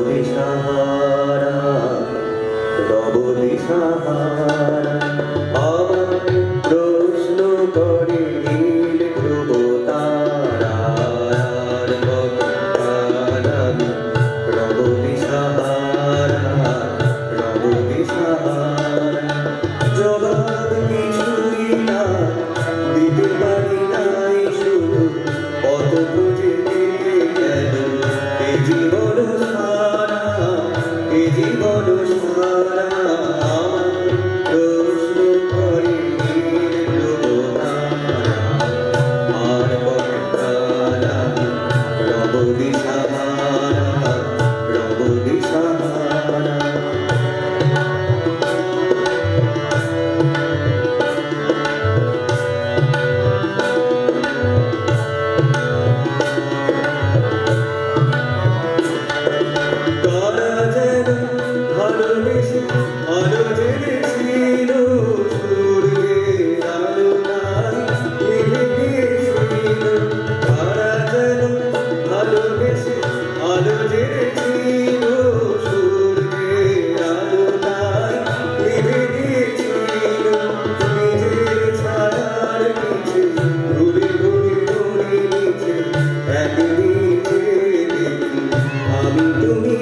দিশাহারা রব দিশাহারা আমার প্রশ্ন করে নীল ধ্রুব তারার ভক্তার আমি রব দিশাহারা রব দিশাহারা জবাব কিছুই না দিতে পারি নাই শুধু পথ খুঁজে পেতে গেল এ জীবন সারা এ জীবন সারা আমার প্রশ্ন করে নীল ধ্রুব তারা আর ভক্তার আমি রব দিশাহারা রব দিশাহারা ভালোবেসে আলো জেলেছিল সূর্যের আলো নাই নিভে গিয়েছিল তারা যেন ভালোবেসে আলো জেলেছিল সূর্যের আলো নাই নিভে গিয়েছিল নিজের ছায়ার নিচে ঘুরে ঘুরে ঘুরে নিচে এক নিচে দেখি আমি তুমি